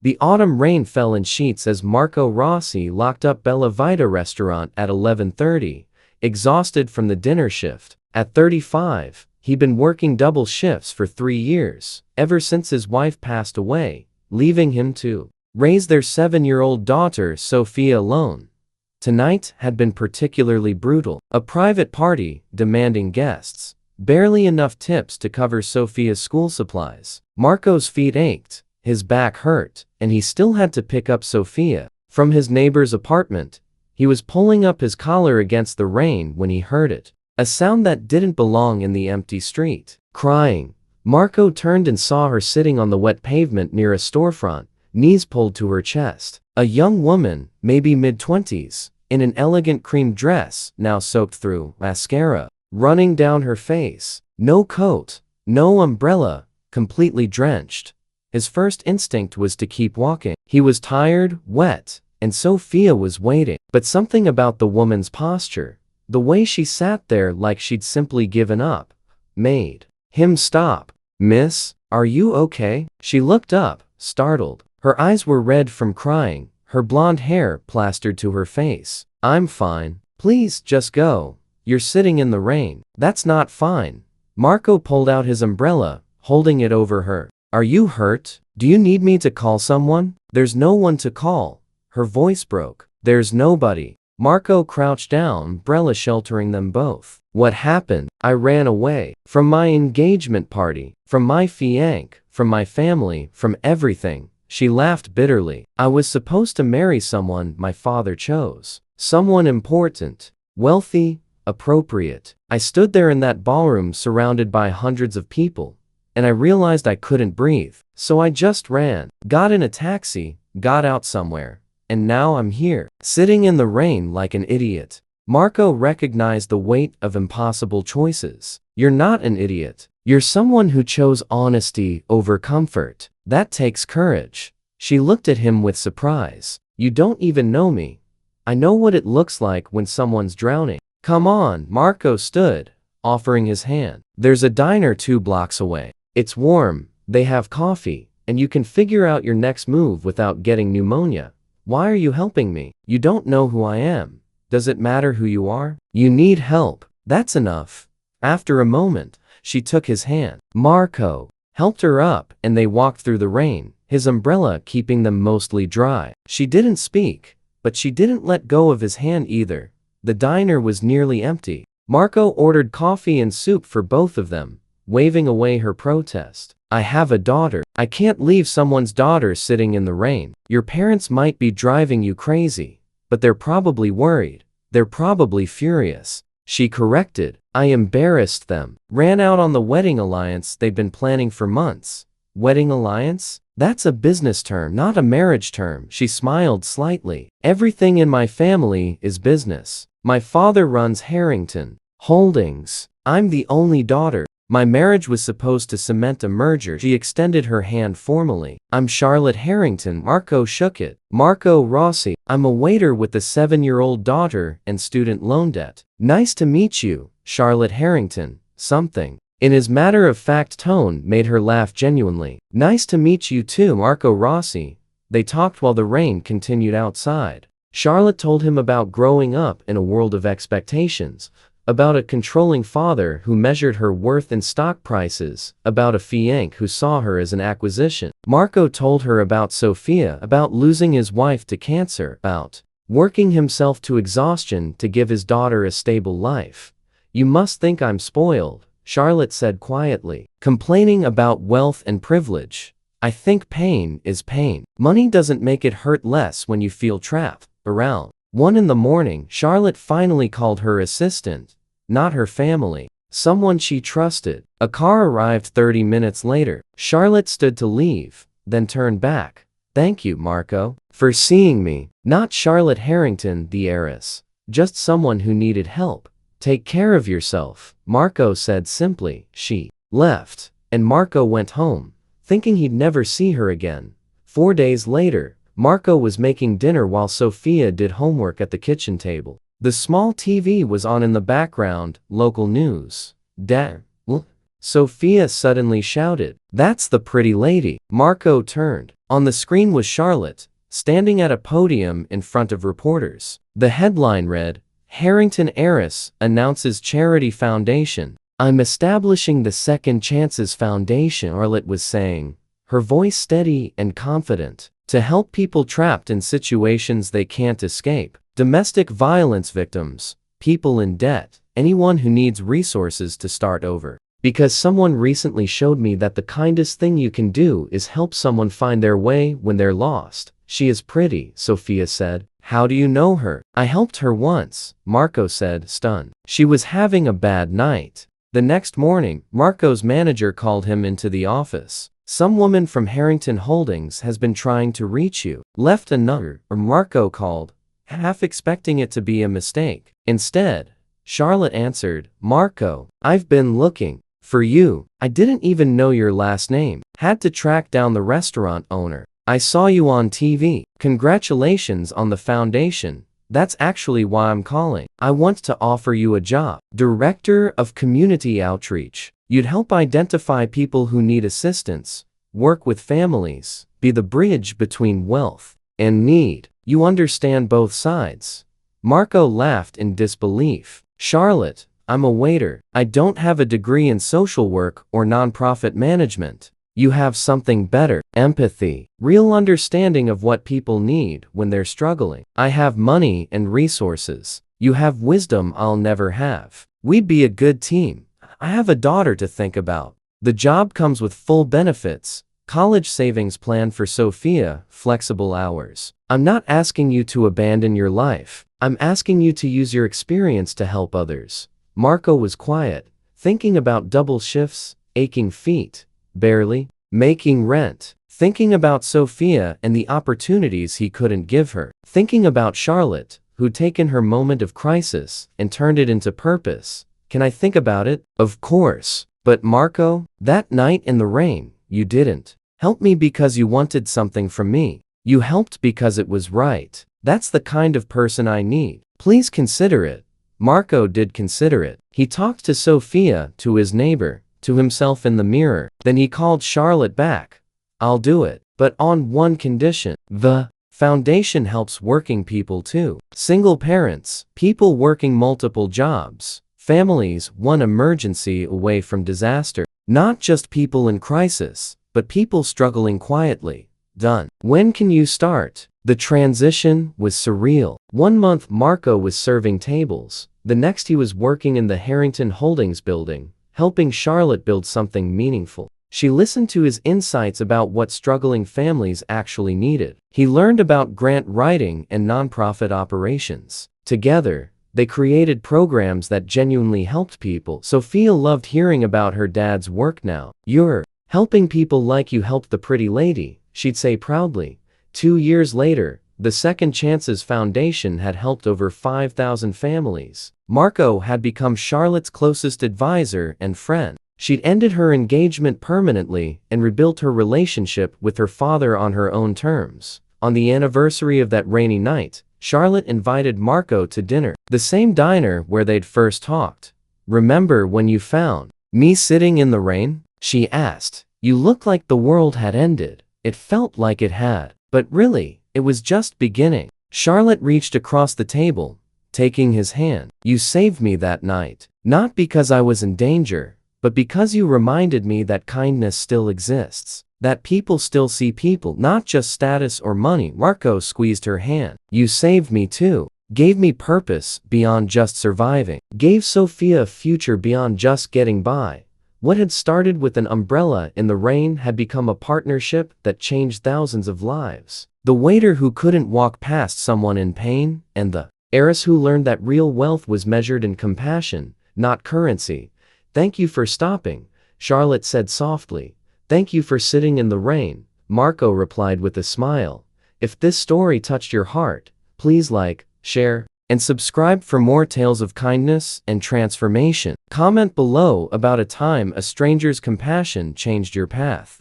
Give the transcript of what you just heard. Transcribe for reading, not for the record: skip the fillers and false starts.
The autumn rain fell in sheets as Marco Rossi locked up Bella Vita restaurant at 11:30, exhausted from the dinner shift. At 35, he'd been working double shifts for 3 years, ever since his wife passed away, leaving him to raise their 7-year-old daughter Sophia alone. Tonight had been particularly brutal. A private party, demanding guests. Barely enough tips to cover Sophia's school supplies. Marco's feet ached, his back hurt, and he still had to pick up Sophia from his neighbor's apartment. He was pulling up his collar against the rain when he heard it. A sound that didn't belong in the empty street. Crying. Marco turned and saw her sitting on the wet pavement near a storefront, knees pulled to her chest. A young woman, maybe mid-20s, in an elegant cream dress, now soaked through mascara, running down her face. No coat, no umbrella, completely drenched. His first instinct was to keep walking. He was tired, wet, and Sophia was waiting. But something about the woman's posture, the way she sat there like she'd simply given up, made him stop. "Miss, are you okay?" She looked up, startled. Her eyes were red from crying, her blonde hair plastered to her face. "I'm fine. Please, just go. You're sitting in the rain." "That's not fine." Marco pulled out his umbrella, holding it over her. "Are you hurt? Do you need me to call someone?" "There's no one to call." Her voice broke. "There's nobody." Marco crouched down, umbrella sheltering them both. "What happened?" "I ran away. From my engagement party. From my fiancé. From my family. From everything." She laughed bitterly. "I was supposed to marry someone my father chose. Someone important. Wealthy. Appropriate. I stood there in that ballroom surrounded by hundreds of people, and I realized I couldn't breathe. So I just ran. Got in a taxi. Got out somewhere. And now I'm here, sitting in the rain like an idiot." Marco recognized the weight of impossible choices. "You're not an idiot. You're someone who chose honesty over comfort. That takes courage." She looked at him with surprise. "You don't even know me. I know what it looks like when someone's drowning." "Come on." Marco stood, offering his hand. "There's a diner 2 blocks away. It's warm, they have coffee, and you can figure out your next move without getting pneumonia. Why are you helping me? You don't know who I am. Does it matter who you are? You need help. That's enough." After a moment, she took his hand. Marco helped her up, and they walked through the rain, his umbrella keeping them mostly dry. She didn't speak, but she didn't let go of his hand either. The diner was nearly empty. Marco ordered coffee and soup for both of them, waving away her protest. "I have a daughter. I can't leave someone's daughter sitting in the rain. Your parents might be driving you crazy, but they're probably worried. They're probably furious." She corrected. "I embarrassed them. Ran out on the wedding alliance they'd been planning for months." "Wedding alliance? That's a business term, not a marriage term." She smiled slightly. "Everything in my family is business. My father runs Harrington Holdings. I'm the only daughter. My marriage was supposed to cement a merger." She extended her hand formally. "I'm Charlotte Harrington." Marco shook it. "Marco Rossi. I'm a waiter with a 7-year-old daughter and student loan debt." "Nice to meet you, Charlotte Harrington." Something in his matter-of-fact tone made her laugh genuinely. "Nice to meet you too, Marco Rossi." They talked while the rain continued outside. Charlotte told him about growing up in a world of expectations, about a controlling father who measured her worth in stock prices, about a fiancé who saw her as an acquisition. Marco told her about Sophia, about losing his wife to cancer, about working himself to exhaustion to give his daughter a stable life. "You must think I'm spoiled," Charlotte said quietly, complaining about wealth and privilege. "I think pain is pain. Money doesn't make it hurt less when you feel trapped." Around 1 in the morning, Charlotte finally called her assistant, not her family, someone she trusted. A car arrived 30 minutes later. Charlotte stood to leave, then turned back. "Thank you, Marco, for seeing me." Not Charlotte Harrington, the heiress, just someone who needed help. "Take care of yourself," Marco said simply. She left, and Marco went home, thinking he'd never see her again. 4 days later, Marco was making dinner while Sophia did homework at the kitchen table. The small TV was on in the background, local news. "Dad." Sophia suddenly shouted. "That's the pretty lady." Marco turned. On the screen was Charlotte, standing at a podium in front of reporters. The headline read, "Harrington Heiress Announces Charity Foundation." "I'm establishing the Second Chances Foundation," Charlotte was saying, her voice steady and confident, "to help people trapped in situations they can't escape. Domestic violence victims, people in debt, anyone who needs resources to start over. Because someone recently showed me that the kindest thing you can do is help someone find their way when they're lost." "She is pretty," Sophia said. "How do you know her?" "I helped her once," Marco said, stunned. "She was having a bad night." The next morning, Marco's manager called him into the office. "Some woman from Harrington Holdings has been trying to reach you." "Left a number," Marco called, half expecting it to be a mistake. Instead, Charlotte answered, "Marco, I've been looking for you. I didn't even know your last name. Had to track down the restaurant owner. I saw you on TV. Congratulations on the foundation. That's actually why I'm calling. I want to offer you a job. Director of Community Outreach. You'd help identify people who need assistance, work with families, be the bridge between wealth and need. You understand both sides." Marco laughed in disbelief. "Charlotte, I'm a waiter. I don't have a degree in social work or nonprofit management. You have something better. Empathy. Real understanding of what people need when they're struggling. I have money and resources. You have wisdom I'll never have. We'd be a good team. I have a daughter to think about." The job comes with full benefits, college savings plan for Sophia, flexible hours. "I'm not asking you to abandon your life. I'm asking you to use your experience to help others." Marco was quiet, thinking about double shifts, aching feet, barely making rent, thinking about Sophia and the opportunities he couldn't give her, thinking about Charlotte, who'd taken her moment of crisis and turned it into purpose. "Can I think about it?" "Of course. But Marco, that night in the rain, you didn't help me because you wanted something from me. You helped because it was right. That's the kind of person I need. Please consider it." Marco did consider it. He talked to Sophia, to his neighbor, to himself in the mirror. Then he called Charlotte back. "I'll do it, but on one condition. The foundation helps working people too. Single parents, people working multiple jobs, families one emergency away from disaster. Not just people in crisis, but people struggling quietly." "Done. When can you start?" The transition was surreal. 1 month Marco was serving tables. The next he was working in the Harrington Holdings building, helping Charlotte build something meaningful. She listened to his insights about what struggling families actually needed. He learned about grant writing and nonprofit operations. Together, they created programs that genuinely helped people. Sophia loved hearing about her dad's work now. "You're helping people like you helped the pretty lady," she'd say proudly. 2 years later, the Second Chances Foundation had helped over 5,000 families. Marco had become Charlotte's closest advisor and friend. She'd ended her engagement permanently and rebuilt her relationship with her father on her own terms. On the anniversary of that rainy night, Charlotte invited Marco to dinner, the same diner where they'd first talked. "Remember when you found me sitting in the rain?" she asked. "You looked like the world had ended." It felt like it had. But really, it was just beginning. Charlotte reached across the table, taking his hand. "You saved me that night. Not because I was in danger, but because you reminded me that kindness still exists. That people still see people, not just status or money." Marco squeezed her hand. "You saved me too. Gave me purpose beyond just surviving. Gave Sophia a future beyond just getting by." What had started with an umbrella in the rain had become a partnership that changed thousands of lives. The waiter who couldn't walk past someone in pain, and the heiress who learned that real wealth was measured in compassion, not currency. "Thank you for stopping," Charlotte said softly. "Thank you for sitting in the rain," Marco replied with a smile. If this story touched your heart, please like, share, and subscribe for more tales of kindness and transformation. Comment below about a time a stranger's compassion changed your path.